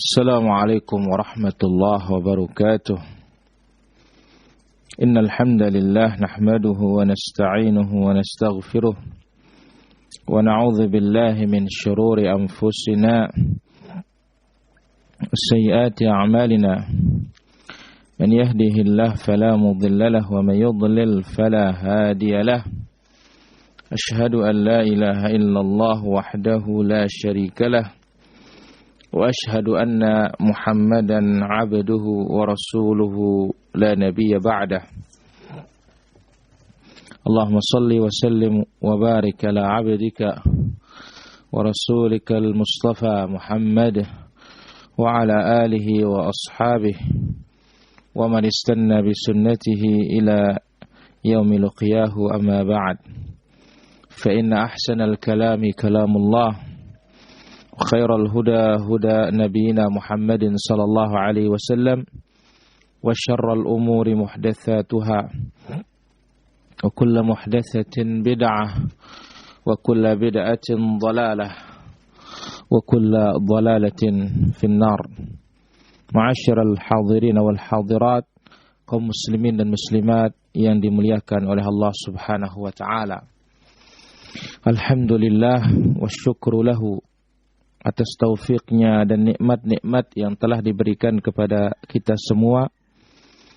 السلام عليكم ورحمة الله وبركاته. إن الحمد لله نحمده ونستعينه ونستغفره ونعوذ بالله من شرور أنفسنا وسيئات أعمالنا. من يهده الله فلا مضل له ومن يضلل فلا هادي له. أشهد أن لا إله إلا الله وحده لا شريك له وأشهد أن محمدا عبده ورسوله لا نبي بعده. اللهم صل وسلم وبارك على عبدك ورسولك المصطفى محمد وعلى آله وأصحابه ومن استنى بسنته إلى يوم لقياه. أما بعد، فإن أحسن الكلام كلام الله خير الهدى هدى نبينا محمد صلى الله عليه وسلم وشر الأمور محدثاتها وكل محدثة بدعة وكل بدعة ضلالة وكل ضلالة في النار. معاشر الحاضرين والحاضرات, kaum muslimin dan muslimat yang dimuliakan oleh Allah Subhanahu wa taala. Alhamdulillah wa syukru lahu atas taufiknya dan nikmat-nikmat yang telah diberikan kepada kita semua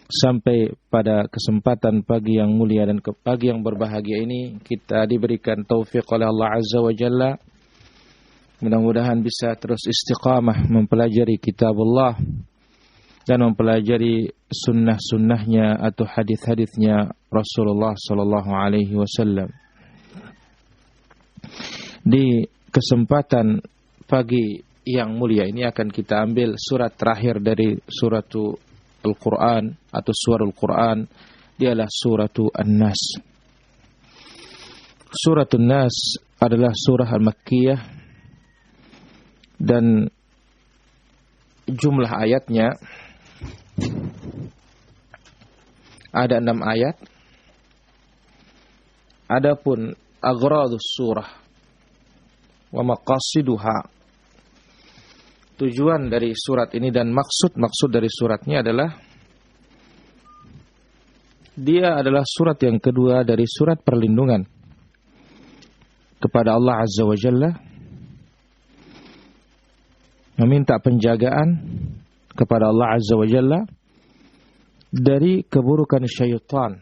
sampai pada kesempatan pagi yang mulia dan pagi yang berbahagia ini kita diberikan taufik oleh Allah Azza wa Jalla. Mudah-mudahan bisa terus istiqamah mempelajari kitabullah dan mempelajari sunnah-sunnahnya atau hadis-hadisnya Rasulullah sallallahu alaihi wasallam. Di kesempatan pagi yang mulia ini akan kita ambil surat terakhir dari suratul Al-Quran atau surah Al-Quran. Dialah suratul An-Nas. Suratul Nas adalah surah Al-Makkiyah dan jumlah ayatnya ada 6 ayat. Adapun agradus surah wa maqasiduha, tujuan dari surat ini dan maksud dari suratnya adalah dia adalah surat yang kedua dari surat perlindungan kepada Allah Azza wa Jalla, meminta penjagaan kepada Allah Azza wa Jalla dari keburukan syaitan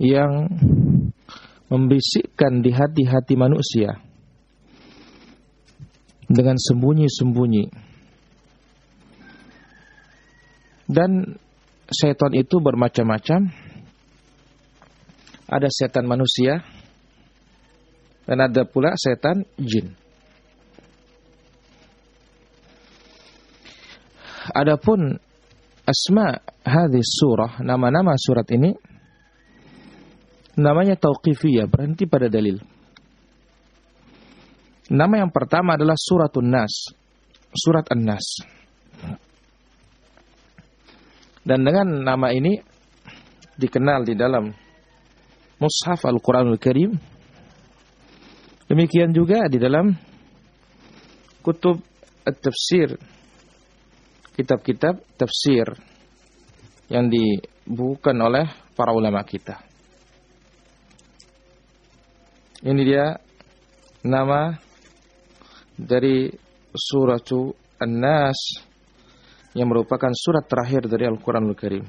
yang membisikkan di hati-hati manusia dengan sembunyi-sembunyi. Dan setan itu bermacam-macam. Ada setan manusia dan ada pula setan jin. Adapun asma hadis surah, nama-nama surat ini namanya tauqifiyah, berhenti pada dalil. Nama yang pertama adalah Suratun Nas, Surat An-Nas. Dan dengan nama ini dikenal di dalam Mushaf Al-Quranul Karim. Demikian juga di dalam kutub at-tafsir, kitab-kitab tafsir yang dibukukan oleh para ulama kita. Ini dia nama dari Suratul An-Nas yang merupakan surat terakhir dari Al-Quranul Karim.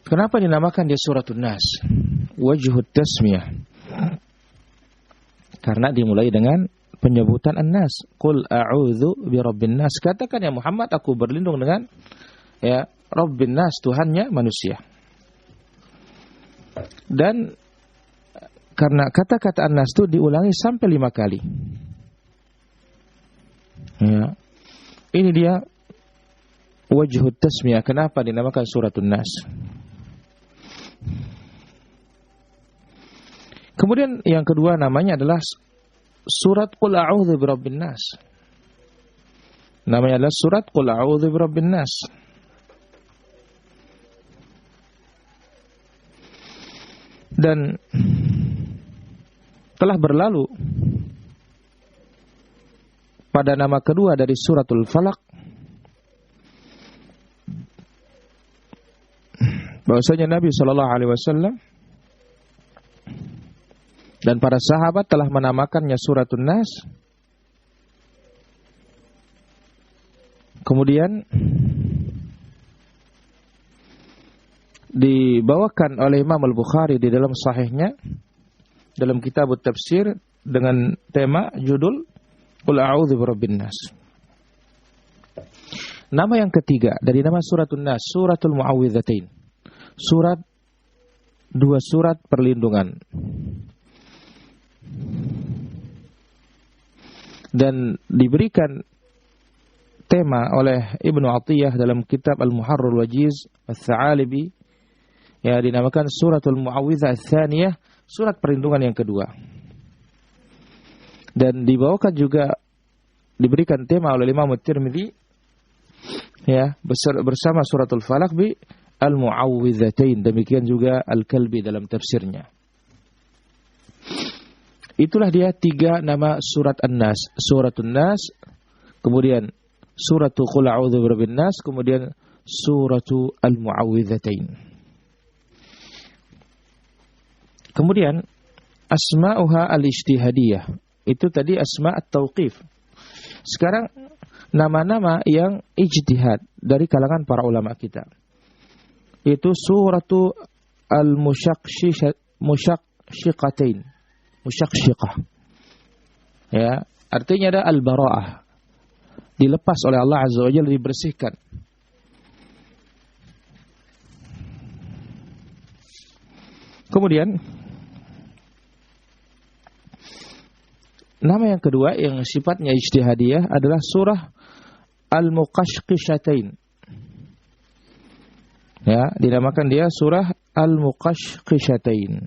Kenapa dinamakan dia Suratul Nas? Wajhut tasmiyah. Karena dimulai dengan penyebutan An-Nas. Qul a'udzu birabbin nas. Katakan ya Muhammad, aku berlindung dengan Rabbin Nas, Tuhannya manusia. Dan karena kata-kata An-Nas itu diulangi sampai 5 kali. Ya. Ini dia wajhut tasmiyah. Kenapa dinamakan Suratun Nas? Kemudian yang kedua namanya adalah surat Qul a'udzu birabbin nas. Namanya adalah surat Qul a'udzu birabbin nas. Dan telah berlalu pada nama kedua dari suratul Falaq bahwasanya Nabi sallallahu alaihi wasallam dan para sahabat telah menamakannya suratun Nas. Kemudian dibawakan oleh Imam Al-Bukhari di dalam sahihnya dalam kitab tafsir dengan tema judul Qul a'udzu birabbin nas. Nama yang ketiga dari nama suratun Nas, suratul Mu'awwidzatain. Dua surat perlindungan. Dan diberikan tema oleh Ibnu Athiyah dalam kitab Al-Muharrar Wajiz Al-Tha'alibi, ya, dinamakan suratul Mu'awwidzah Ats-Tsaniyah, surat perlindungan yang kedua. Dan dibawakan juga diberikan tema oleh Imam At-Tirmidzi, ya, bersama suratul Falaq bi Al-Mu'awwidzatain, demikian juga Al-Kalbi dalam tafsirnya. Itulah dia tiga nama surat An-Nas, suratun Nas, kemudian suratu Qul a'udzu birabbin nas, kemudian suratu Al-Mu'awwidzatain. Kemudian asma'uha al-ijtihadiyah. Itu tadi asma' at-tauqif. Sekarang nama-nama yang ijtihad dari kalangan para ulama kita. Itu suratu al-musyaqqatain. Musyaqqah. Ya, artinya ada al-bara'ah. Dilepas oleh Allah Azza wa Jalla, dibersihkan. Kemudian nama yang kedua yang sifatnya ijtihadiyah adalah surah Al-Muqashqishatain. Ya, dinamakan dia surah Al-Muqashqishatain.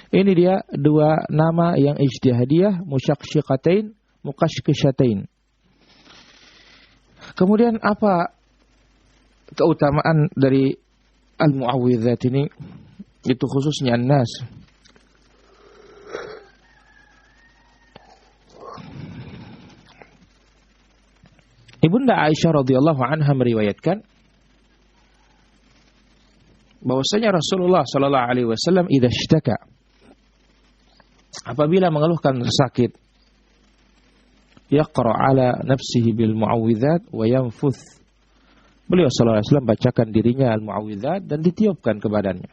Ini dia dua nama yang ijtihadiyah, musyaqqatain, muqashqishatain. Kemudian apa keutamaan dari Al-Mu'awwidzat ini? Itu khususnya An-Nas. Ibunda Aisyah radhiyallahu anha meriwayatkan bahwasanya Rasulullah sallallahu alaihi wasallam idza ishtaka, apabila mengeluhkan sakit, yaqra ala nafsihi bil mu'awwidzat wa yanfuth. Beliau sallallahu alaihi wasallam bacakan dirinya al-mu'awwidzat dan ditiupkan ke badannya.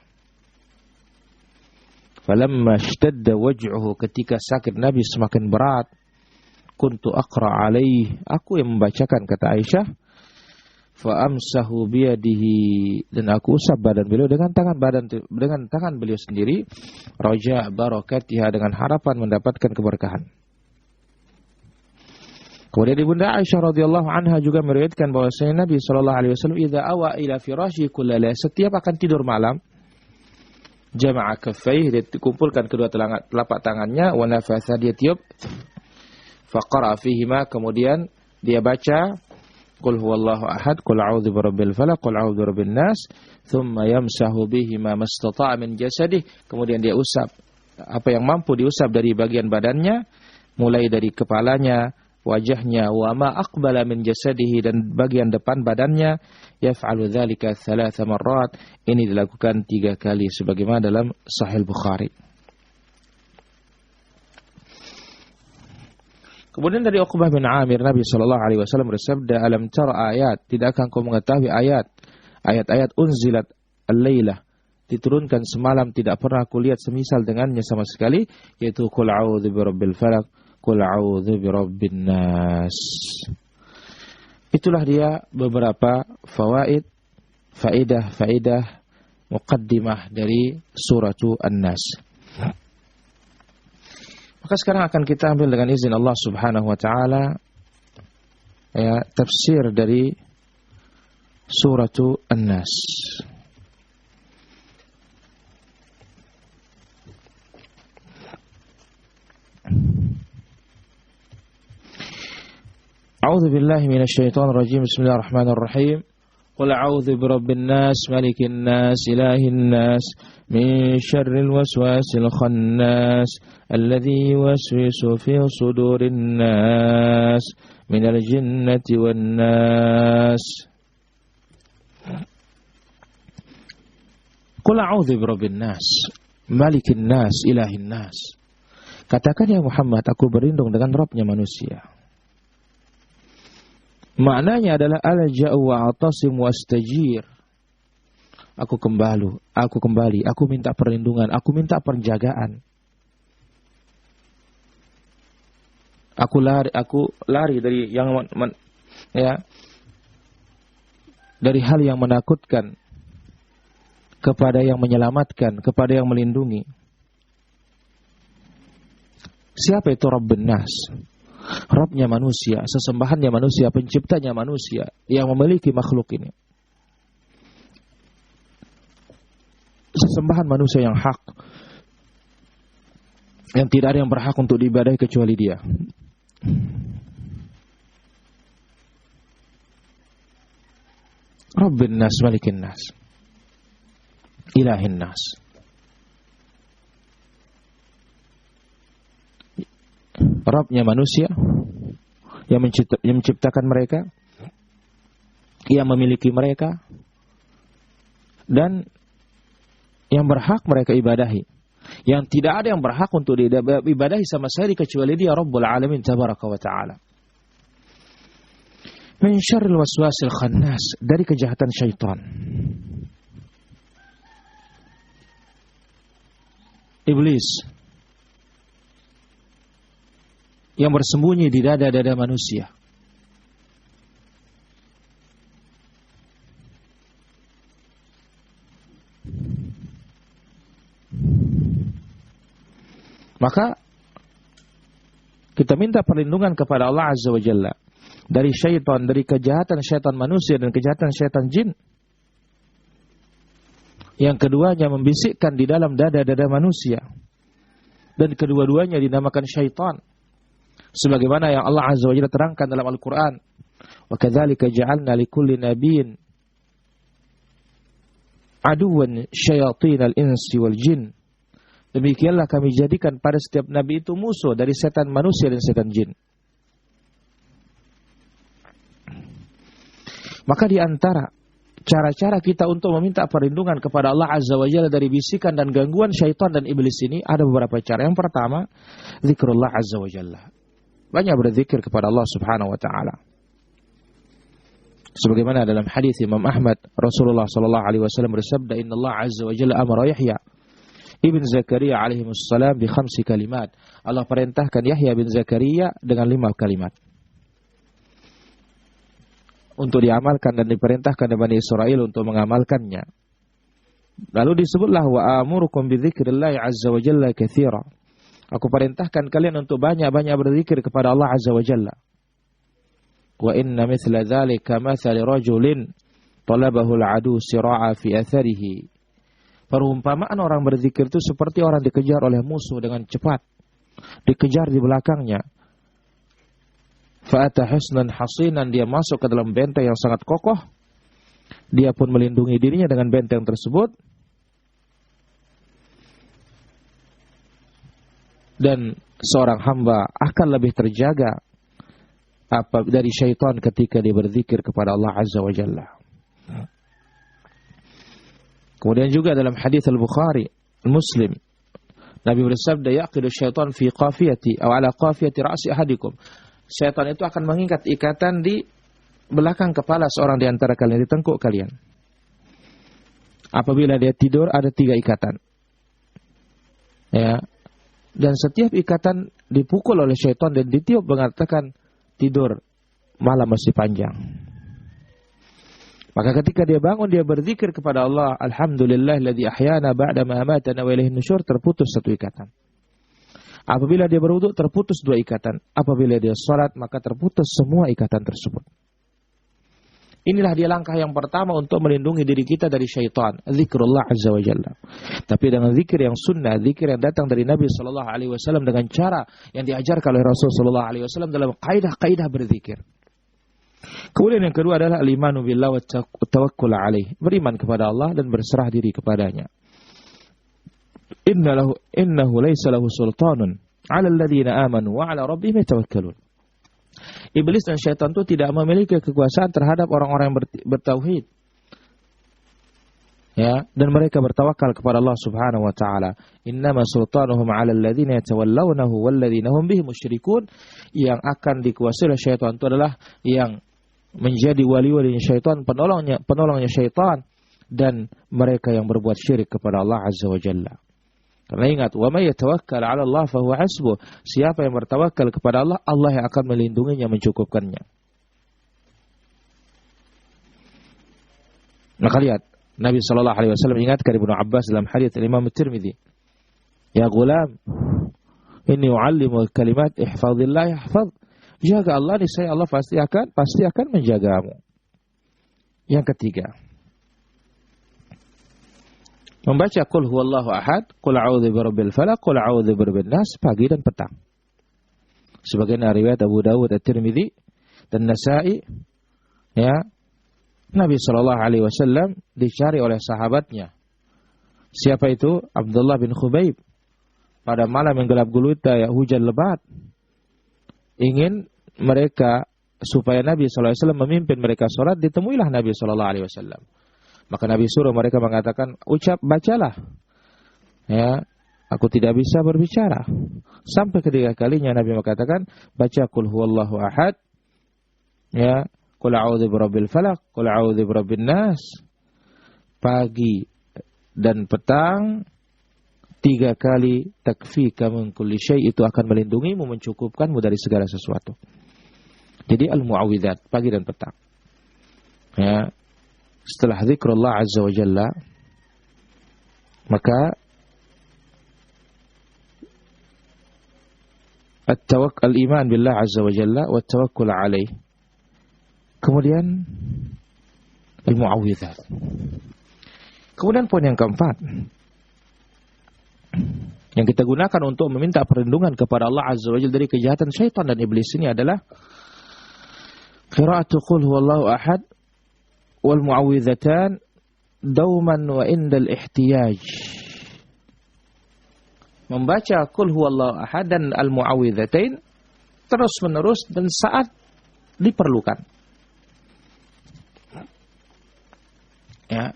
Falamma ishtadda waj'uhu, ketika sakit Nabi semakin berat, kuntu aqra alaihi, aku yang membacakan, kata Aisyah, fa amsahu biyadihi, dan aku usap badan beliau dengan tangan beliau sendiri, raja barakatiha, dengan harapan mendapatkan keberkahan. Kemudian Ibunda Aisyah radhiyallahu anha juga meriwayatkan bahwasanya Nabi sallallahu alaihi wasallam idza awa ila firasyi kullala, setiap akan tidur malam, jama'a kaffaihi, dia kumpulkan kedua telapak tangannya, wa nafatha, dia tiup, faqara fihima, kemudian dia baca Qul huwallahu ahad, Qul a'udzu birabbil falaq, Qul a'udzu birabbin nas, thumma yamsahu bihima mastata'a min jasadih, kemudian dia usap apa yang mampu diusap dari bagian badannya, mulai dari kepalanya, wajahnya, wa ma aqbala min jasadihi, dan bagian depan badannya, yaf'alu dzalika 3 marrat, ini dilakukan 3 kali sebagaimana dalam Sahih Bukhari. Kemudian dari Uqbah bin Amir, Nabi sallallahu alaihi wasallam bersabda, alam tara ayat, tidakkah kau mengetahui ayat-ayat unzilat al-lailah, diturunkan semalam, tidak pernah aku lihat semisal dengannya sama sekali, yaitu Qul a'udzu birabbil falaq, Qul a'udzu birabbin nas. Itulah dia beberapa faidah muqaddimah dari suratu An-Nas. Maka sekarang akan kita ambil dengan izin Allah Subhanahu wa taala, ya, tafsir dari suratu An-Nas. A'udzu billahi minasy syaithanir rajim. Bismillahirrahmanirrahim. Qul a'udzu birabbin nas, malikin nas, ilahin nas, min syarril waswasil khannas, alladzi yuwaswisu fi sudurin nas, minal jinnati wan nas. Qul a'udzu birabbin nas, malikin nas, ilahin nas. Katakan ya Muhammad, aku berlindung dengan Rabbnya manusia. Maknanya adalah alja'u wa atasim wa astajir. Aku kembali, aku minta perlindungan, aku minta penjagaan. Aku lari dari dari hal yang menakutkan kepada yang menyelamatkan, kepada yang melindungi. Siapa itu Rabbun Nas? Rabbnya manusia, sesembahannya manusia, penciptanya manusia yang memiliki makhluk ini. Sesembahan manusia yang hak, yang tidak ada yang berhak untuk diibadahi kecuali Dia. Rabbun Nas, Malikin Nas, Ilahin Nas. Rabbnya manusia yang menciptakan mereka, yang memiliki mereka, dan yang berhak mereka ibadahi. Yang tidak ada yang berhak untuk diibadahi sama sekali kecuali Dia, Rabbul Alamin Tabaraka wa Ta'ala. Min syarril waswasil khannas, dari kejahatan syaitan. Iblis yang bersembunyi di dada-dada manusia. Maka kita minta perlindungan kepada Allah Azza wa Jalla dari syaitan, dari kejahatan syaitan manusia dan kejahatan syaitan jin. Yang keduanya membisikkan di dalam dada-dada manusia, dan kedua-duanya dinamakan syaitan, sebagaimana yang Allah Azza wa Jalla terangkan dalam Al-Quran. Wa kadzalika ja'alna likulli nabiyyin aduwan syayatinal insi wal jin. Demikianlah kami jadikan pada setiap nabi itu musuh dari setan manusia dan setan jin. Maka di antara cara-cara kita untuk meminta perlindungan kepada Allah Azza wa Jalla dari bisikan dan gangguan syaitan dan iblis ini ada beberapa cara. Yang pertama, zikrullah Azza wa Jalla. Banyak berzikir kepada Allah Subhanahu wa Ta'ala. Sebagaimana dalam hadis Imam Ahmad, Rasulullah sallallahu alaihi wasallam bersabda, "Innallaha azza wa jalla amara Yahya ibn Zakaria alaihi wassalam bi 5 kalimat." Allah perintahkan Yahya bin Zakaria dengan 5 kalimat untuk diamalkan, dan diperintahkan kepada Bani Israel untuk mengamalkannya. Lalu disebutlah, "Wa amurukum bi dzikrillah azza wa jalla katsira." Aku perintahkan kalian untuk banyak-banyak berzikir kepada Allah Azza wa Jalla. Wa inna mithla dzalika mathali rajulin talabahu al-adu sira'a fi atharihi. Perumpamaan orang berzikir itu seperti orang dikejar oleh musuh dengan cepat, dikejar di belakangnya. Fa'ata husnan hasinan, dia masuk ke dalam benteng yang sangat kokoh. Dia pun melindungi dirinya dengan benteng tersebut. Dan seorang hamba akan lebih terjaga dari syaitan ketika dia berzikir kepada Allah Azza wa Jalla. Kemudian juga dalam hadis Al-Bukhari, Muslim, Nabi bersabda, "Yaqidu syaitan fi qafiyati aw ala qafiyati ra'si ahadikum." Syaitan itu akan mengikat ikatan di belakang kepala seorang di antara kalian, di tengkuk kalian. Apabila dia tidur ada 3 ikatan. Ya. Dan setiap ikatan dipukul oleh syaitan dan ditiup mengatakan, tidur, malam masih panjang. Maka ketika dia bangun, dia berzikir kepada Allah, Alhamdulillahilladzi ahyana ba'da ma amatana wa ilaihin nusyur, terputus 1 ikatan. Apabila dia berwudu, terputus 2 ikatan. Apabila dia salat, maka terputus semua ikatan tersebut. Inilah dia langkah yang pertama untuk melindungi diri kita dari syaitan, zikrullah azza wa jalla. Tapi dengan zikir yang sunnah, zikir yang datang dari Nabi sallallahu alaihi wasallam dengan cara yang diajarkan oleh Rasul sallallahu alaihi wasallam dalam kaidah-kaidah berzikir. Kemudian yang kedua adalah al-imanu billah wa tawakkul alaih. Beriman kepada Allah dan berserah diri kepadanya. Innahu laysa lahu sultanun 'ala alladhina amanu wa 'ala rabbihim yatawakkalun. Iblis dan syaitan itu tidak memiliki kekuasaan terhadap orang-orang yang bertauhid. Ya, dan mereka bertawakal kepada Allah Subhanahu wa taala. Innama sultanuhum 'ala alladhina yatawallawnahu walladzina hum bihi musyrikun. Yang akan dikuasai oleh syaitan itu adalah yang menjadi wali-walinya syaitan, penolongnya syaitan, dan mereka yang berbuat syirik kepada Allah Azza wa Jalla. Karena ingat, wa may yatawakkal 'ala Allah fa huwa hasbuh. Siapa yang bertawakal kepada Allah, Allah yang akan melindunginya, mencukupkannya. Maka lihat, Nabi sallallahu alaihi wasallam ingatkan Ibnu Abbas dalam hadits Imam At-Tirmidzi, "Ya gulam, inni u'allimu kalimat ihfazillah yahfaz." Jaga Allah, niscaya Allah pasti akan menjagamu. Yang ketiga, membaca qul huwallahu ahad, qul a'udzu birabbil falaq, qul a'udzu birabbin nas pagi dan petang. Sebagian riwayat Abu Dawud, At-Tirmidzi dan Nasa'i, ya, Nabi sallallahu alaihi wasallam dicari oleh sahabatnya. Siapa itu? Abdullah bin Khubayb. Pada malam yang gelap gulita, ya, hujan lebat. Ingin mereka supaya Nabi sallallahu alaihi wasallam memimpin mereka salat, ditemuilah Nabi sallallahu alaihi wasallam. Maka Nabi suruh mereka mengatakan, bacalah. Ya, aku tidak bisa berbicara. Sampai ketiga kalinya Nabi mengatakan, baca qul huwallahu ahad, ya, qul a'udzu birabbil falaq, qul a'udzu birabbin nas. Pagi dan petang 3 kali, takfika min kulli syai', itu akan melindungimu, mencukupkanmu dari segala sesuatu. Jadi al-mu'awwidzat pagi dan petang. Ya. Setelah zikrullah azza wa jalla, maka al-iman billah azza wa jalla wa tawakkul alaih. Kemudian al-mu'awwidzat. Kemudian poin yang keempat yang kita gunakan untuk meminta perlindungan kepada Allah Azza wa Jalla dari kejahatan syaitan dan iblis ini adalah qira'atu qul huwallahu ahad wal mu'awwidzatan dauman wa indal ihtiyaj. Membaca qul huwallahu ahad dan al mu'awwidzatain terus menerus dan saat diperlukan. Ya.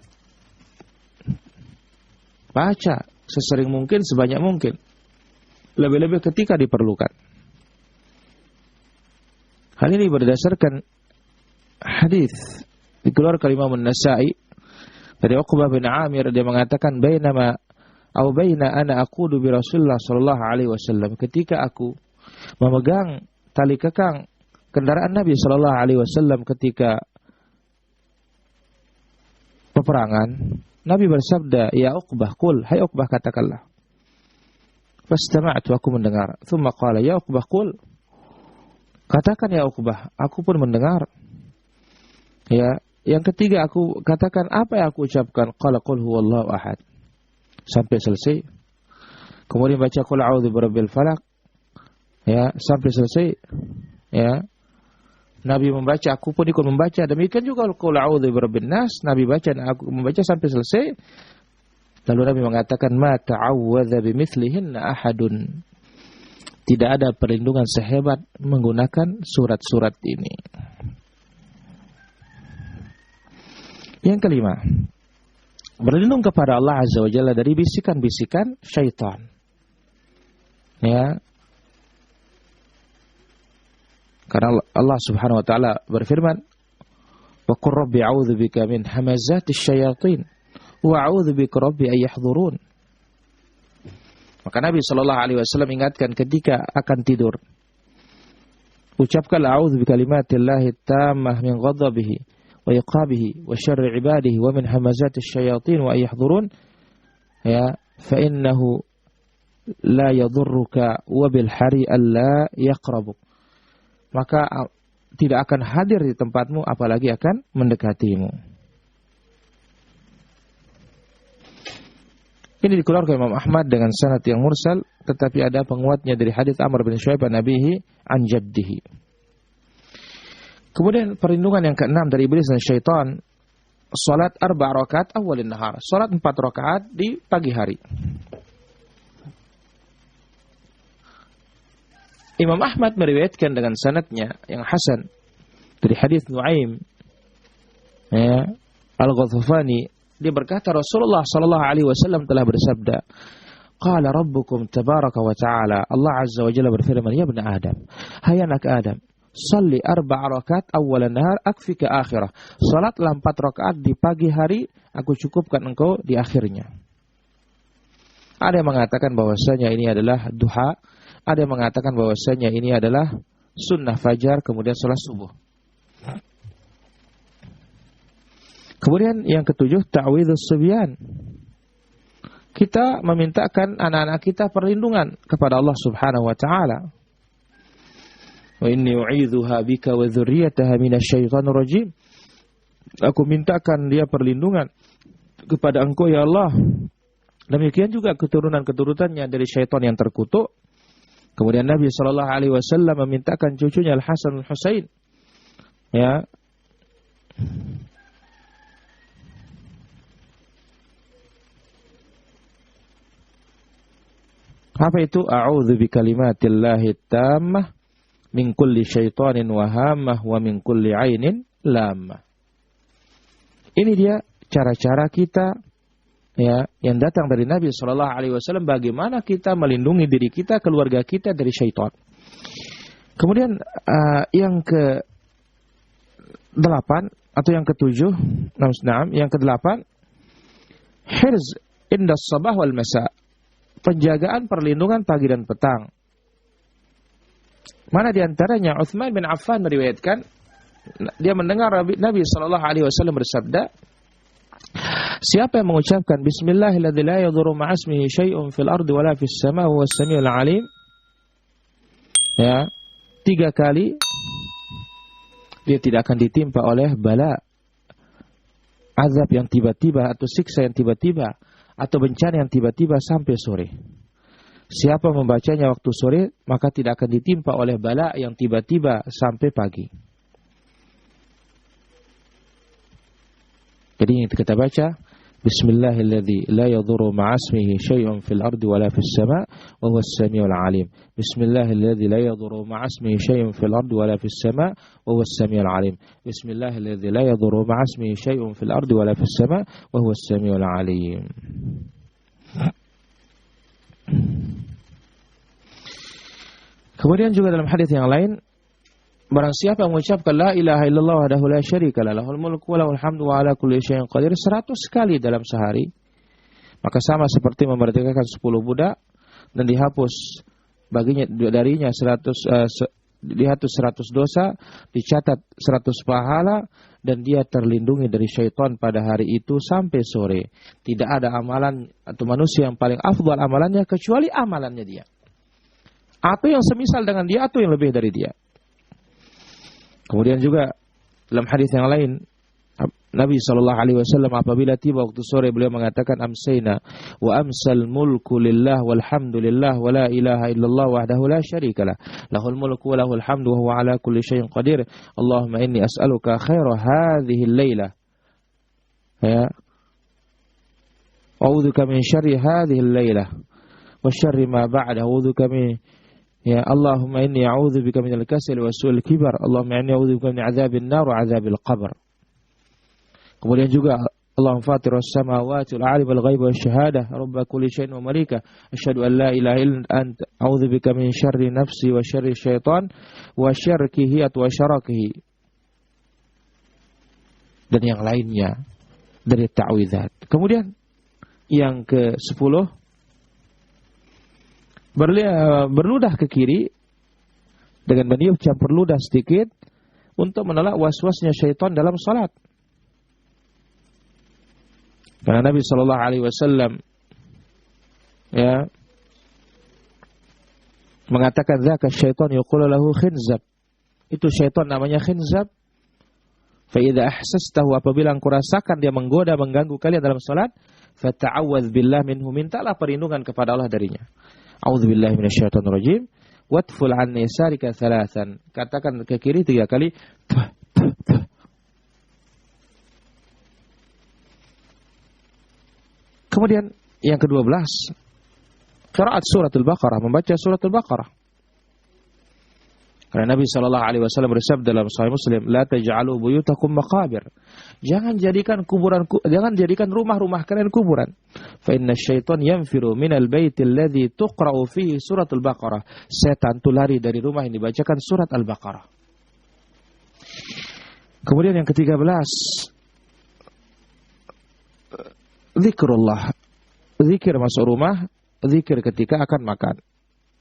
Baca sesering mungkin, sebanyak mungkin. Lebih-lebih ketika diperlukan. Hal ini berdasarkan hadis dikeluarkan Imam An-Nasa'i dari Uqbah bin Amir, dia mengatakan baina ana aqudu bi Rasulullah sallallahu alaihi wasallam, ketika aku memegang tali kekang kendaraan Nabi sallallahu alaihi wasallam ketika peperangan, Nabi bersabda, "Ya Uqbah, qul, hai Uqbah, katakanlah." Fastama'tu, aku mendengar. Tsumma qala, "Ya Uqbah, qul." Katakan ya Uqbah, aku pun mendengar. Ya, yang ketiga aku katakan, apa yang aku ucapkan? Qala qul huwallahu ahad. Sampai selesai. Kemudian baca qul a'udzu birabbil falaq. Ya, sampai selesai. Ya. Nabi membaca, aku pun ikut membaca. Demikian juga qul a'udzu birabbin nas, Nabi baca dan aku membaca sampai selesai. Lalu Nabi mengatakan, ma ta'awwadza bimithlihinna ahadun. Tidak ada perlindungan sehebat menggunakan surat-surat ini. Yang kelima, berlindung kepada Allah Azza wa Jalla dari bisikan-bisikan syaitan. Ya. Karena Allah Subhanahu wa taala berfirman, "Wa qur rabbi a'udzu bika min hamazatis syayatin wa a'udzu bika rabbi ay yahdurun." Maka Nabi sallallahu alaihi wasallam ingatkan ketika akan tidur, ucapkanlah a'udzu bikalimatillahi tammah min ghadabihi wa iqabihi wa syarri ibadihi wa min hamazatis syayatin wa ay yahdurun. Ya, fa innahu la yadhurruka wa bil hari alla yaqrabuk. Maka tidak akan hadir di tempatmu, apalagi akan mendekatimu. Ini dikeluarkan Imam Ahmad dengan sanad yang mursal, tetapi ada penguatnya dari hadits Amr bin Shu'aib an abihi an jaddihi. Kemudian perlindungan yang keenam dari iblis dan syaitan, salat 4 rakaat awalin nahar, salat 4 rakaat di pagi hari. Imam Ahmad meriwayatkan dengan sanadnya yang hasan dari hadis Nuaim Al-Ghatafani, dia berkata Rasulullah sallallahu alaihi wasallam telah bersabda, qala rabbukum tabaraka wa ta'ala, Allah azza wa jalla berfirman, ya ibn Adam, hai anak Adam, salli 4 rakaat awal nahar akfika akhirah, salatlah 4 rakaat di pagi hari, aku cukupkan engkau di akhirnya. Ada yang mengatakan bahwasanya ini adalah duha, ada yang mengatakan bahwasanya ini adalah sunnah fajar kemudian salat subuh. Kemudian yang ketujuh, ta'widzus subyan. Kita memintakan anak-anak kita perlindungan kepada Allah Subhanahu wa taala. Wa inni u'idzuha bika wa dzurriyyataha minasyaitonir rajim. Aku mintakan dia perlindungan kepada Engkau ya Allah. Demikian juga keturunan-keturunannya dari syaitan yang terkutuk. Kemudian Nabi sallallahu alaihi wasallam memintakan cucunya Al-Hasan Al-Husain, ya, apa itu? A'udzu bikalimatillahi tammah min kulli syaitanin wa hammah wa min kulli 'ainin lammah. Ini dia cara-cara kita, ya, yang datang dari Nabi sallallahu alaihi wasallam, bagaimana kita melindungi diri kita, keluarga kita dari syaitan. Kemudian yang ke-8 atau yang ke-7, yang ke-8, hirz inda sabah wal masa, penjagaan perlindungan pagi dan petang. Mana di antaranya Utsman bin Affan meriwayatkan, dia mendengar Nabi sallallahu alaihi wasallam bersabda, siapa yang mengucapkan bismillahilladzi la yadhurru ma'asmihi syai'un fil ardi wala fis sama' huwas samiul alim, ya, 3 kali, dia tidak akan ditimpa oleh bala, azab yang tiba-tiba atau siksa yang tiba-tiba atau bencana yang tiba-tiba sampai sore. Siapa membacanya waktu sore, maka tidak akan ditimpa oleh bala yang tiba-tiba sampai pagi. Jadi ini kita baca, bismillahilladzi la yadhurru ma'asmihi syai'un fil ardi wala fis sama' wa huwas samiul alim. Bismillahilladzi la yadhurru ma'asmihi syai'un fil ardi wala fis sama' wa huwas samiul alim. Bismillahilladzi la yadhurru ma'asmihi syai'un fil ardi wala fis sama' wa huwas samiul alim. Kemudian juga dalam hadis yang lain, barang siapa yang mengucapkan la ilaha illallah wahdahu la syarika lah, lahul mulku wa lahul hamdu wa ala kulli syai'in qadir 100 kali dalam sehari, maka sama seperti memerdekakan 10 budak dan dihapus baginya darinya 100 dosa, dicatat 100 pahala, dan dia terlindungi dari syaitan pada hari itu sampai sore. Tidak ada amalan atau manusia yang paling afdal amalannya kecuali amalannya dia, atau yang semisal dengan dia atau yang lebih dari dia. Kemudian juga dalam hadis yang lain, Nabi SAW apabila tiba waktu sore, beliau mengatakan, amsayna wa amsal mulku lillah walhamdulillah wa la ilaha illallah wahdahu la syarikalah, lahul mulku wa lahul hamdu wa huwa ala kulli syai'in qadir, Allahumma inni as'aluka khaira hadhihi al-lailah, ya, a'udzuka min syarri hadhihi al-lailah wa syarri ma ba'dahu, a'udzuka min, ya Allahumma inni a'udzubika minal kasali wa su'il kibar, Allahumma inni a'udzubika min adzabil nar wa adzabil qabr. Kemudian juga Allahumma fatirus samawati wal alim wal ghaib wasy syahadah rabb kulli syai'in wa malika, asyhadu an la ilaha illa anta a'udzubika min syarri nafsi wa syarri syaitan wa syarkihi wa syarakihi, dan yang lainnya dari ta'widzat. Kemudian yang ke-10, berludah ke kiri dengan meniup campur ludah sedikit untuk menolak was-wasnya syaitan dalam salat. Karena Nabi sallallahu alaihi wasallam, ya, mengatakan zaka syaitan yuqulu lahu khinzab. Itu syaitan namanya khinzab. Fa idza ahsastahu, apabila engkau rasakan dia menggoda, mengganggu kalian dalam salat, fata'awwadz billah minhu, mintalah perlindungan kepada Allah darinya. A'udzubillahi minasyaitonir rajim. Watful an yasarika thalathan. Katakan ke kiri 3 kali. Kemudian yang ke-12, qiraat suratul Baqarah, membaca suratul Baqarah. Karena Nabi SAW bersabda dalam Sahih Muslim, la taj'alu buyutakum maqabir. Jangan jadikan rumah-rumah kalian kuburan. Fa inna syaitan yanfiru minal baitil ladzi tuqra'u fihi suratul Baqarah. Setan itu lari dari rumah yang dibacakan surat Al-Baqarah. Kemudian yang ke-13, zikrullah. Zikir masuk rumah, zikir ketika akan makan.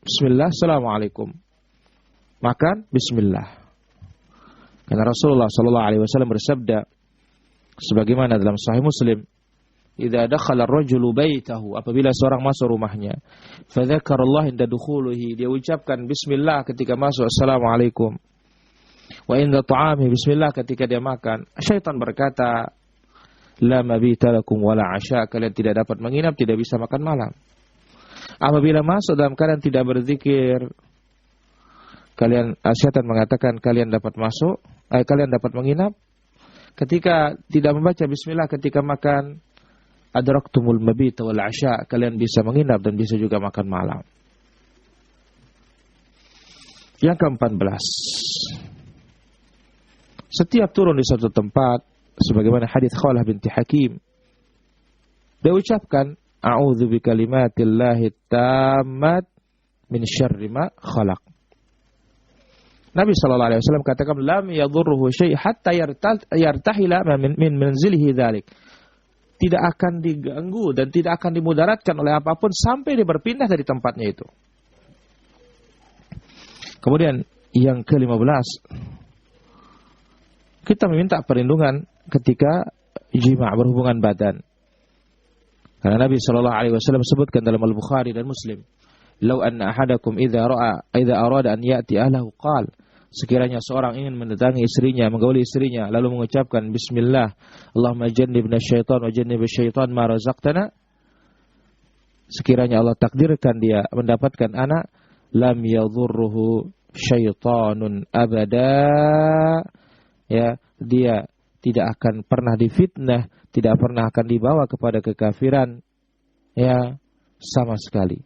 Bismillah, assalamualaikum. Makan, bismillah. Karena Rasulullah SAW bersabda, sebagaimana dalam Sahih Muslim, idza dakhala ar-rajulu baitahu, apabila seorang masuk rumahnya, fa dzakarallaha inda dukhulihi, dia ucapkan bismillah ketika masuk, assalamualaikum. Wa inda ta'amihi, bismillah ketika dia makan. Syaitan berkata, la mabita lakum wala 'asha, kalian tidak dapat menginap, tidak bisa makan malam. Apabila masuk dalam keadaan tidak berzikir, syaitan mengatakan kalian dapat menginap. Ketika tidak membaca bismillah ketika makan, adraktumul mabita wal 'asha, kalian bisa menginap dan bisa juga makan malam. Yang ke-14, setiap turun di suatu tempat, sebagaimana hadis Khawlah binti Hakim, dia ucapkan a'udzu bikalimatillahi tammat min syarri ma khalaq. Nabi SAW katakan lam yadurruhu syai' hatta yartahila min manzilihi dzalik. Tidak akan diganggu dan tidak akan dimudaratkan oleh apapun sampai dia berpindah dari tempatnya itu. Kemudian yang ke-15, kita meminta perlindungan ketika jima', berhubungan badan. Karena Nabi SAW sebutkan dalam Al-Bukhari dan Muslim, "Lau anna ahadakum idza arada an ya'ti ahlahu qala", sekiranya seorang ingin mendatangi istrinya, menggauli istrinya, lalu mengucapkan bismillah, Allahumma jannibna syaitan wa jannib syaitan ma razaqtana, sekiranya Allah takdirkan dia mendapatkan anak, lam yadhurruhu syaitanun abada, ya, dia tidak akan pernah difitnah, tidak pernah akan dibawa kepada kekafiran, ya, sama sekali.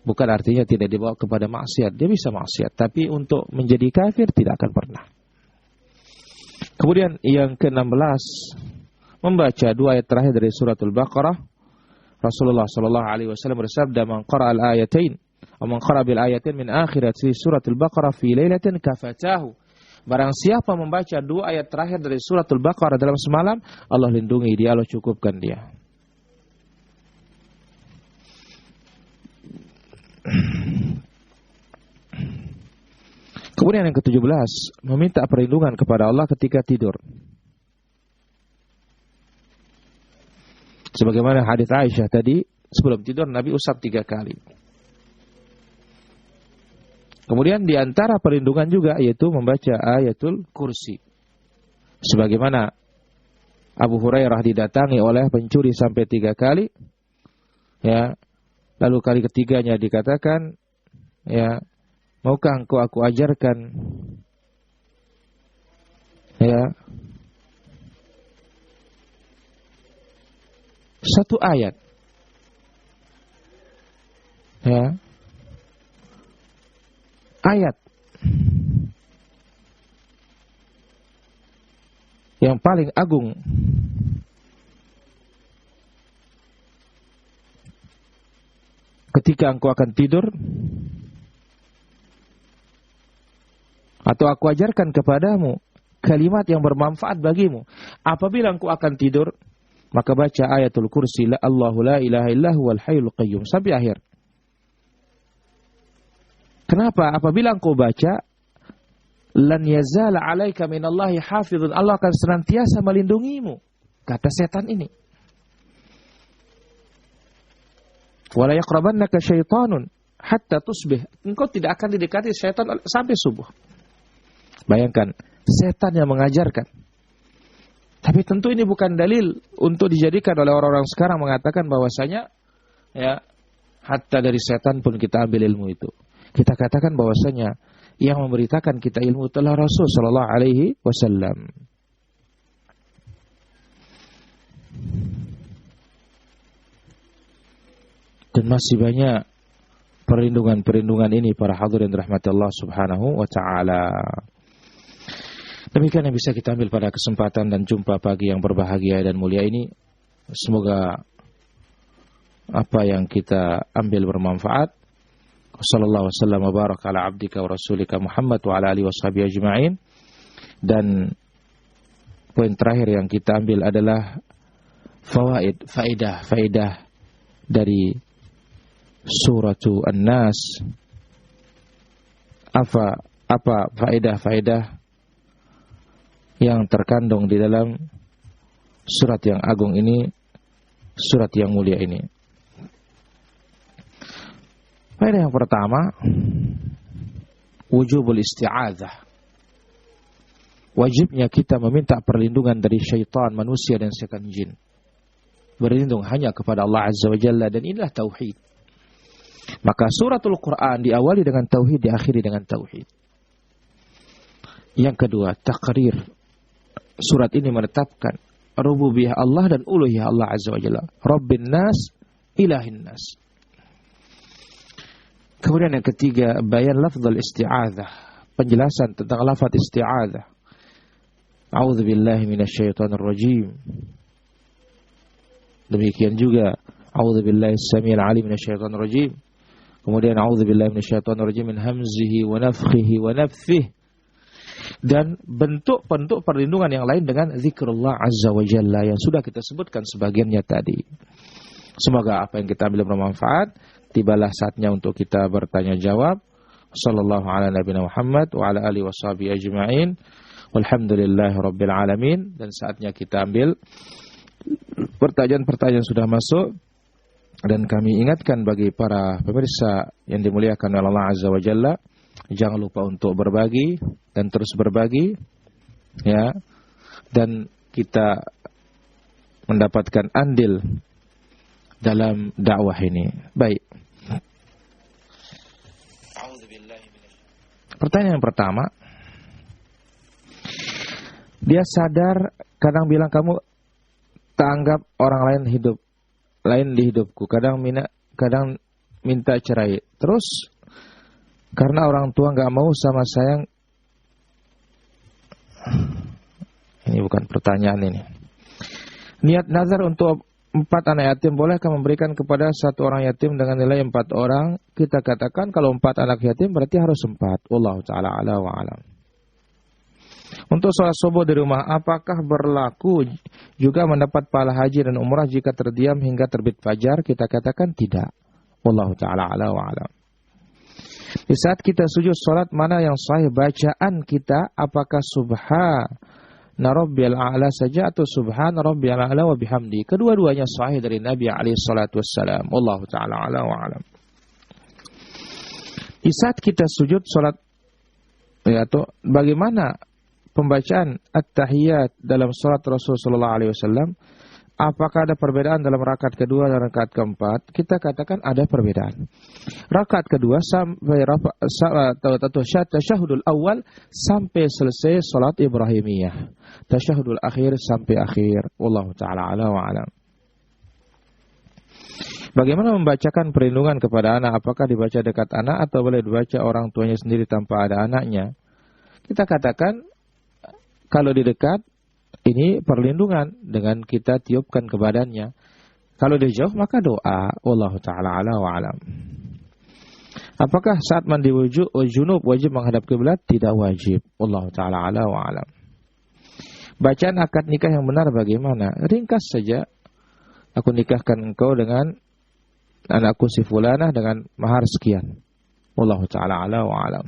Bukan artinya tidak dibawa kepada maksiat, dia bisa maksiat, tapi untuk menjadi kafir tidak akan pernah. Kemudian yang ke-16, membaca 2 ayat terakhir dari suratul Baqarah. Rasulullah SAW bersabda, man qara'a al-ayatain atau man qara'a bil ayatain min akhirati suratul Baqarah fi lailatin kafatahu. Barang siapa membaca 2 ayat terakhir dari suratul Baqarah dalam semalam, Allah lindungi dia, Allah cukupkan dia. Kemudian yang ke-17, meminta perlindungan kepada Allah ketika tidur. Sebagaimana hadis Aisyah tadi, sebelum tidur Nabi usap 3 kali. Kemudian di antara perlindungan juga yaitu membaca ayatul kursi. Sebagaimana Abu Hurairah didatangi oleh pencuri sampai 3 kali, ya, lalu kali ketiganya dikatakan, ya, maukah engkau aku ajarkan, ya, 1 ayat, ya, ayat yang paling agung ketika engkau akan tidur, atau aku ajarkan kepadamu kalimat yang bermanfaat bagimu apabila engkau akan tidur, maka baca ayatul kursi, la Allahu la ilaha illahu wal hayyul qayyum, sampai akhir. Kenapa? Apabila engkau baca, lan yazala alaika minallahi hafizun, Allah akan senantiasa melindungimu, kata setan ini. Wala yaqrabannaka syaitanun hatta tusbih, engkau tidak akan didekati syaitan sampai subuh. Bayangkan, setan yang mengajarkan. Tapi tentu ini bukan dalil untuk dijadikan oleh orang-orang sekarang mengatakan bahwasanya, ya, hatta dari setan pun kita ambil ilmu itu. Kita katakan bahwasanya yang memberitakan kita ilmu adalah Rasul sallallahu alaihi wasallam. Dan masih banyak perlindungan ini para hadirin rahmati Allah Subhanahu wa taala. Demikian yang bisa kita ambil pada kesempatan dan jumpa pagi yang berbahagia dan mulia ini. Semoga apa yang kita ambil bermanfaat. Sallallahu wasallam wa baraka ala abdika wa rasulika Muhammad wa ala alihi washabihi ajma'in. Dan poin terakhir yang kita ambil adalah faedah dari suratu An-Nas. Apa faedah yang terkandung di dalam surat yang agung ini, surat yang mulia ini. Faedah yang pertama, wujubul isti'adzah. Wajibnya kita meminta perlindungan dari syaitan, manusia dan setan jin. Berlindung hanya kepada Allah Azza wa Jalla, dan inilah tauhid. Maka suratul Quran diawali dengan tauhid, diakhiri dengan tauhid. Yang kedua, takrir. Surat ini menetapkan rububiyah Allah dan uluhiyah Allah Azza wa Jalla. Rabbin nas, ilahin nas. Kemudian yang ketiga, bayan lafzul isti'adzah. Penjelasan tentang lafaz isti'adzah. A'udzubillahi minasyaitonir rajim. Demikian juga a'udzubillahi as-sami'il 'alim minasyaitonir rajim. Kemudian a'udzubillahi minasyaitonir rajim min hamzihi wa nafthihi wa nafthihi. Dan bentuk-bentuk perlindungan yang lain dengan zikrullah azza wa jalla yang sudah kita sebutkan sebagiannya tadi. Semoga apa yang kita ambil bermanfaat. Tibalah saatnya untuk kita bertanya jawab. Sallallahu ala nabiyina Muhammad wa ala alihi washabihi ajma'in. Walhamdulillahirabbil alamin. Dan saatnya kita ambil pertanyaan-pertanyaan sudah masuk. Dan kami ingatkan bagi para pemirsa yang dimuliakan oleh Allah azza wa jalla, jangan lupa untuk berbagi dan terus berbagi, ya, dan kita mendapatkan andil dalam dakwah ini. Baik. Pertanyaan yang pertama, dia sadar kadang bilang kamu tak anggap orang lain di hidupku, kadang minta cerai, terus karena orang tua nggak mau sama saya. Ini bukan pertanyaan ini. Niat nazar untuk 4 anak yatim, bolehkah memberikan kepada 1 orang yatim dengan nilai 4 orang? Kita katakan kalau 4 anak yatim berarti harus 4. Wallahu ta'ala ala wa alam. Untuk sholat subuh di rumah, apakah berlaku juga mendapat pahala haji dan umrah jika terdiam hingga terbit fajar? Kita katakan tidak. Wallahu ta'ala ala wa alam. Di saat kita sujud salat, mana yang sahih bacaan kita? Apakah subhana rabbiyal a'la saja atau subhana rabbiyal a'la wa bihamdi? Kedua-duanya sahih dari Nabi alaihi salatu wassalam. Wallahu ta'ala ala wa alam. Di saat kita sujud salat, atau bagaimana pembacaan at-tahiyat dalam salat Rasulullah sallallahu alaihi wasallam? Apakah ada perbedaan dalam rakaat kedua dan rakaat keempat? Kita katakan ada perbedaan. Rakaat kedua sampai tasyahudul awal sampai selesai salat Ibrahimiyah. Tasyahudul akhir sampai akhir. Wallahu ta'ala ala wa alam. Bagaimana membacakan perlindungan kepada anak? Apakah dibaca dekat anak atau boleh dibaca orang tuanya sendiri tanpa ada anaknya? Kita katakan kalau di dekat, ini perlindungan dengan kita tiupkan ke badannya. Kalau dia jauh maka doa. Wallahu ta'ala ala wa alam. Apakah saat mandi junub wajib menghadap kiblat? Tidak wajib. Wallahu ta'ala ala wa alam. Bacaan akad nikah yang benar bagaimana? Ringkas saja. Aku nikahkan engkau dengan anakku si fulanah dengan mahar sekian. Wallahu ta'ala ala wa alam.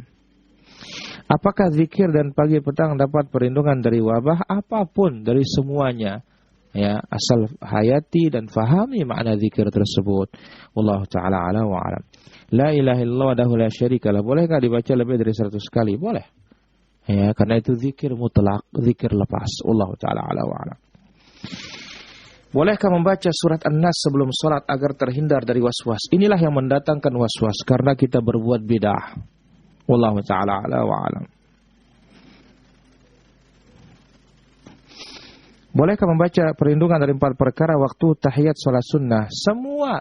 Apakah zikir dan pagi petang dapat perlindungan dari wabah? Apapun dari semuanya, ya, asal hayati dan fahami makna zikir tersebut. Wallahu ta'ala ala wa alam. La ilaha illallah wahdahu la syarikalah. Bolehkah dibaca lebih dari 100 kali? Boleh. Ya, karena itu zikir mutlak, zikir lepas. Wallahu ta'ala ala wa alam. Bolehkah membaca surat An-Nas sebelum sholat agar terhindar dari waswas? Inilah yang mendatangkan waswas karena kita berbuat bid'ah. Wallahu ta'ala ala wa alam. Bolehkah membaca perlindungan dari 4 perkara waktu tahiyat salat sunnah? Semua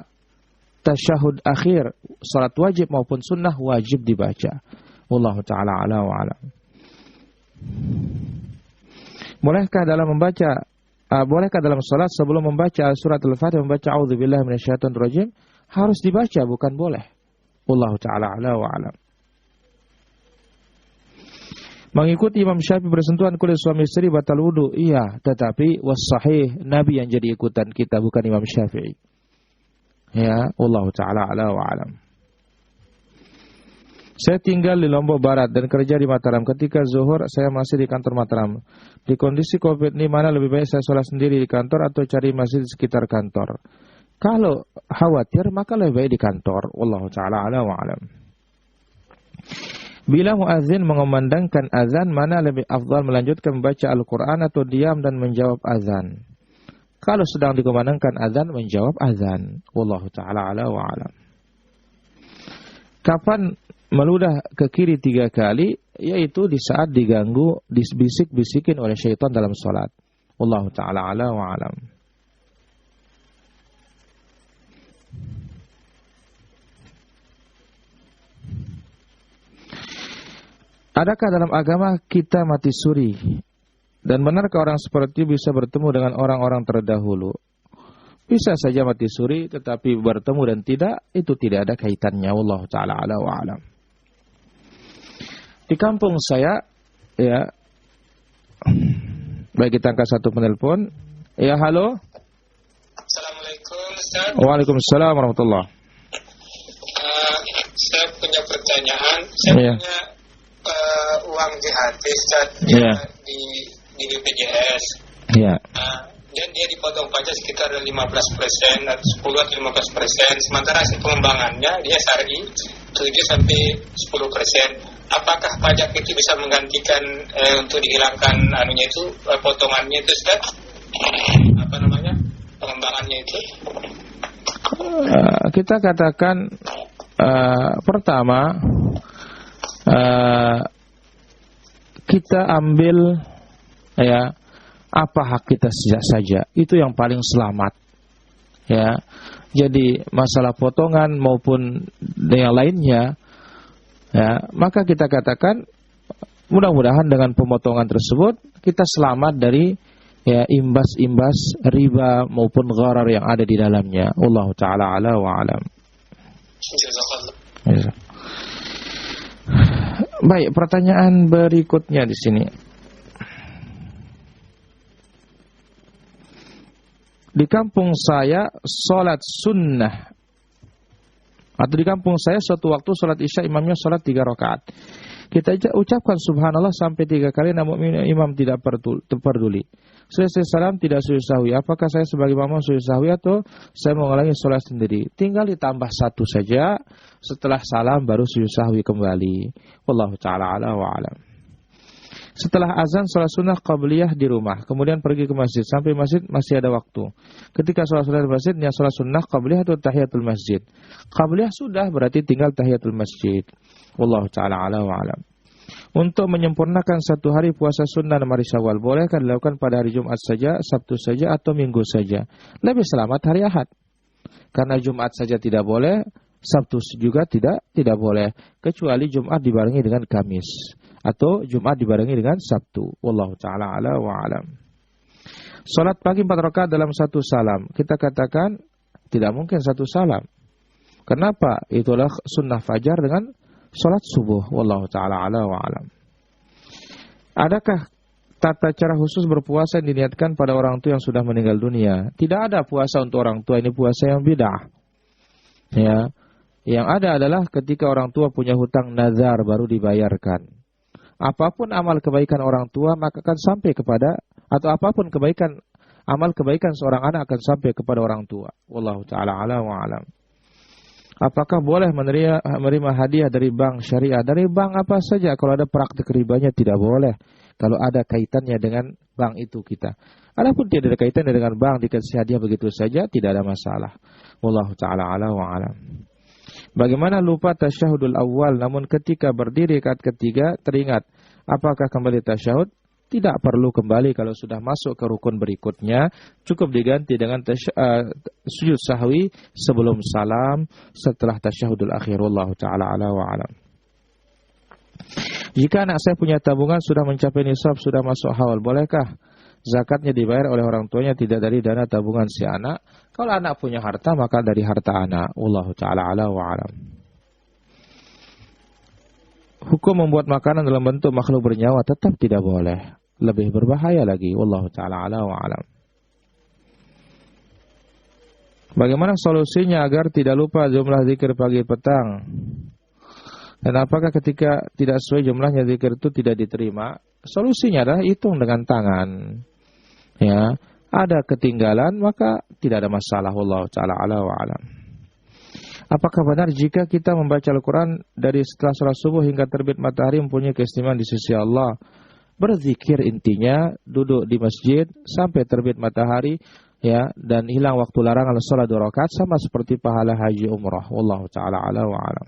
tasyahud akhir salat wajib maupun sunnah wajib dibaca. Wallahu ta'ala ala wa alam. Bolehkah dalam salat sebelum membaca surat Al-Fatihah membaca a'udzubillahi minasyaitonir rajim? Harus dibaca, bukan boleh. Wallahu ta'ala ala wa alam. Mengikuti Imam Syafi'i bersentuhan kulit suami istri batal wudu. Iya, tetapi was-sahih Nabi yang jadi ikutan kita, bukan Imam Syafi'i. Ya, wallahu ta'ala ala wa alam. Saya tinggal di Lombok Barat dan kerja di Mataram. Ketika zuhur saya masih di kantor Mataram. Di kondisi Covid ini mana lebih baik saya sholat sendiri di kantor atau cari masjid di sekitar kantor? Kalau khawatir maka lebih baik di kantor. Wallahu ta'ala ala wa alam. Bila muadzin mengumandangkan azan, mana lebih afdal melanjutkan membaca Al-Quran atau diam dan menjawab azan? Kalau sedang dikumandangkan azan, menjawab azan. Wallahu ta'ala ala wa alam. Kapan meludah ke kiri 3 kali? Yaitu di saat diganggu, disbisik-bisikin oleh syaitan dalam sholat. Wallahu ta'ala ala wa alam. Adakah dalam agama kita mati suri? Dan benarkah orang seperti itu bisa bertemu dengan orang-orang terdahulu? Bisa saja mati suri, tetapi bertemu dan tidak, itu tidak ada kaitannya. Wallahu ta'ala ala wa alam. Di kampung saya, ya, baik kita angkat satu penelpon. Ya, halo. Assalamualaikum, Ustaz. Waalaikumsalam warahmatullahi. Saya punya pertanyaan. Saya punya uang JHT, Ustaz, di BPJS. Iya. Dan dia dipotong pajak sekitar 15%, 10 atau 15%. Sementara hasil pengembangannya dia syar'i 7-10%. Apakah pajak itu bisa menggantikan untuk dihilangkan potongannya itu, Ustaz? Pengembangannya itu? Kita katakan pertama kita ambil ya apa hak kita saja, itu yang paling selamat. Ya, jadi masalah potongan maupun yang lainnya, ya maka kita katakan mudah-mudahan dengan pemotongan tersebut kita selamat dari ya imbas-imbas riba maupun gharar yang ada di dalamnya. Wallahu ta'ala ala wa alam. Ya. Baik, pertanyaan berikutnya di sini. Di kampung saya sholat sunnah, atau di kampung saya suatu waktu sholat isya imamnya sholat 3 rakaat. Kita ucapkan subhanallah sampai 3 kali, namun imam tidak peduli. Selesai salam tidak sujud sahwi. Apakah saya sebagai makmum sujud sahwi atau saya mengulangi sholat sendiri? Tinggal ditambah 1 saja. Setelah salam baru sujud sahwi kembali. Wallahu ta'ala ala wa alam. Setelah azan sholat sunnah qabliyah di rumah, kemudian pergi ke masjid. Sampai masjid masih ada waktu. Ketika sholat sunnah di masjid, niat sholat sunnah qabliyah atau tahiyatul masjid? Qabliyah sudah, berarti tinggal tahiyatul masjid. Wallahu ta'ala ala wa alam. Untuk menyempurnakan 1 hari puasa sunnah 6 hari Syawal, bolehkah dilakukan pada hari Jumat saja, Sabtu saja, atau Minggu saja? Lebih selamat hari Ahad. Karena Jumat saja tidak boleh, Sabtu juga tidak boleh, kecuali Jumat dibarengi dengan Kamis, atau Jumat dibarengi dengan Sabtu. Wallahu ta'ala ala wa alam. Salat pagi 4 rakaat dalam 1 salam, kita katakan tidak mungkin 1 salam. Kenapa? Itulah sunnah fajar dengan salat subuh. Wallahu ta'ala ala wa alam. Adakah tata cara khusus berpuasa yang diniatkan pada orang tua yang sudah meninggal dunia? Tidak ada puasa untuk orang tua, ini puasa yang bid'ah. Ya. Yang ada adalah ketika orang tua punya hutang nazar baru dibayarkan. Apapun amal kebaikan orang tua maka akan sampai kepada, atau apapun amal kebaikan seorang anak akan sampai kepada orang tua. Wallahu ta'ala ala wa alam. Apakah boleh menerima hadiah dari bank syariah? Dari bank apa saja, kalau ada praktik ribanya tidak boleh. Kalau ada kaitannya dengan bank itu kita. Adapun tidak ada kaitannya dengan bank, dikasih hadiah begitu saja, tidak ada masalah. Wallahu ta'ala ala wa alam. Bagaimana lupa tasyahudul awal namun ketika berdiri rakaat ketiga teringat, apakah kembali tasyahud? Tidak perlu kembali kalau sudah masuk ke rukun berikutnya, cukup diganti dengan sujud sahwi sebelum salam setelah tasyahudul akhir. Wallahu taala ala wa alam. Jika anak saya punya tabungan sudah mencapai nisab, sudah masuk haul, bolehkah zakatnya dibayar oleh orang tuanya tidak dari dana tabungan si anak? Kalau anak punya harta maka dari harta anak. Wallahu taala ala wa alam. Hukum membuat makanan dalam bentuk makhluk bernyawa tetap tidak boleh. Lebih berbahaya lagi. Wallahu ta'ala ala wa alam. Bagaimana solusinya agar tidak lupa jumlah zikir pagi petang? Dan apakah ketika tidak sesuai jumlahnya zikir itu tidak diterima? Solusinya adalah hitung dengan tangan. Ya, ada ketinggalan maka tidak ada masalah. Wallahu ta'ala ala wa alam. Apakah benar jika kita membaca Al-Quran dari setelah salat subuh hingga terbit matahari mempunyai keistimewaan di sisi Allah? Berzikir intinya duduk di masjid sampai terbit matahari, ya, dan hilang waktu larangan salat 2 rakaat sama seperti pahala haji umrah. Wallahu taala ala wa alam.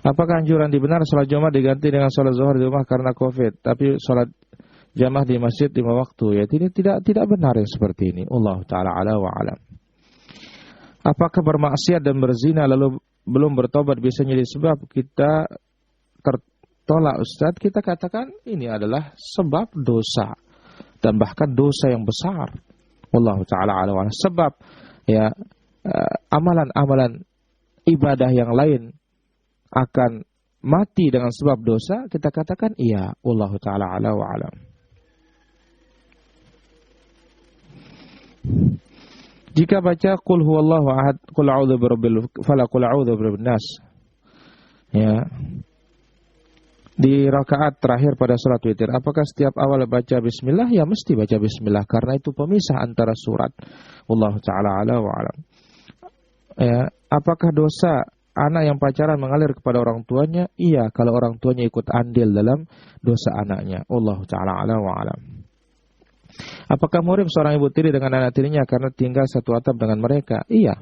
Apakah anjuran dibenar salat Jumat diganti dengan salat zuhur di rumah karena Covid, tapi salat jamaah di masjid 5 waktu? Ya, tidak benar yang seperti ini. Wallahu taala ala wa alam. Apakah bermaksiat dan berzina lalu belum bertobat bisa jadi sebab kita tertolak Ustaz? Kita katakan ini adalah sebab dosa dan bahkan dosa yang besar. Wallahu ta'ala ala wa ala. Sebab ya amalan-amalan ibadah yang lain akan mati dengan sebab dosa, kita katakan iya. Wallahu ta'ala ala wa alam. Jika baca qul huwallahu ahad, qul a'udzu birabbil falaq, qul a'udzu birabbin nas, ya, di rakaat terakhir pada salat witir, apakah setiap awal baca bismillah? Ya, mesti baca bismillah karena itu pemisah antara surat. Wallahu taala ala wa alam. Ya, apakah dosa anak yang pacaran mengalir kepada orang tuanya? Iya, kalau orang tuanya ikut andil dalam dosa anaknya. Wallahu taala ala wa alam. Apakah murim seorang ibu tiri dengan anak tirinya karena tinggal satu atap dengan mereka? Iya.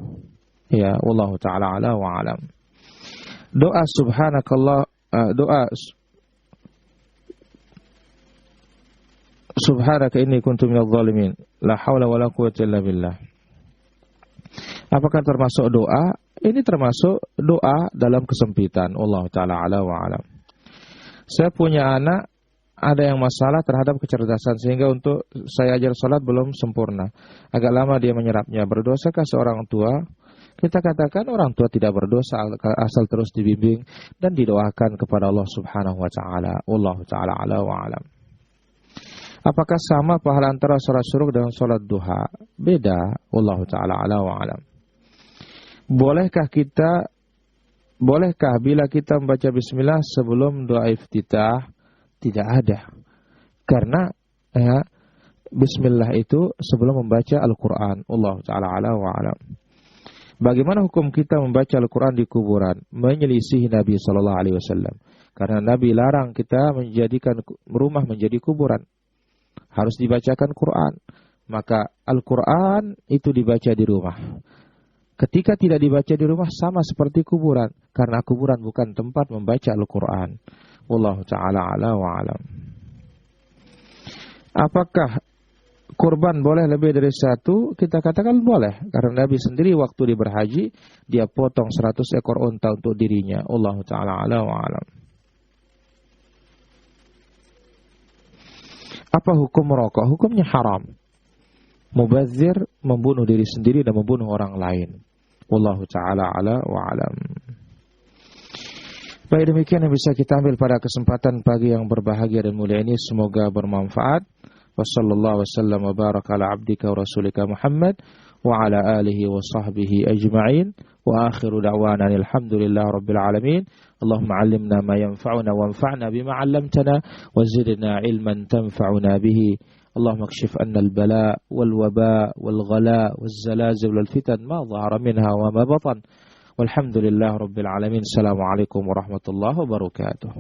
Ya, wallahu taala ala wa alam. Doa subhanakallah, doa subhanaka inni kuntu minadh dhalimin, la haula wala quwwata illa billah. Apakah termasuk doa? Ini termasuk doa dalam kesempitan. Wallahu taala ala wa alam. Saya punya anak ada yang masalah terhadap kecerdasan sehingga untuk saya ajar salat belum sempurna. Agak lama dia menyerapnya. Berdosakah seorang tua? Kita katakan orang tua tidak berdosa asal terus dibimbing dan didoakan kepada Allah Subhanahu wa taala. Wallahu taala ala wa alam. Apakah sama pahala antara salat syuruk dengan salat duha? Beda. Wallahu taala ala wa alam. Bolehkah bila kita membaca bismillah sebelum doa iftitah? Tidak ada. Karena ya, bismillah itu sebelum membaca Al-Quran. Allah ta'ala ala wa alam. Bagaimana hukum kita membaca Al-Quran di kuburan? Menyelisihi Nabi SAW. Karena Nabi larang kita menjadikan rumah menjadi kuburan. Harus dibacakan Quran. Maka Al-Quran itu dibaca di rumah. Ketika tidak dibaca di rumah sama seperti kuburan. Karena kuburan bukan tempat membaca Al-Quran. Wallahu ta'ala ala wa alam. Apakah kurban boleh lebih dari satu? Kita katakan boleh. Karena Nabi sendiri waktu dia berhaji, dia potong 100 ekor unta untuk dirinya. Wallahu ta'ala ala wa alam. Apa hukum merokok? Hukumnya haram. Mubazir, membunuh diri sendiri dan membunuh orang lain. Wallahu ta'ala ala wa alam. Baik, demikian yang bisa kita ambil pada kesempatan pagi yang berbahagia dan mulia ini. Semoga bermanfaat. Wassallallahu wasallam wa baraka ala abdika wa rasulika Muhammad wa ala alihi wa sahbihi ajma'in. Wa akhiru da'wana alhamdulillah rabbil alamin. Allahumma allimna ma yanfa'una wa anfa'na bima 'allamtana wa zidna ilman tanfa'una bihi. Allahumma kshif anna al-bala wal waba wal ghala wal zalazil wal fitan ma dhahara minha wa ma batan. Walhamdulillah rabbil alamin. Assalamualaikum warahmatullahi wabarakatuh.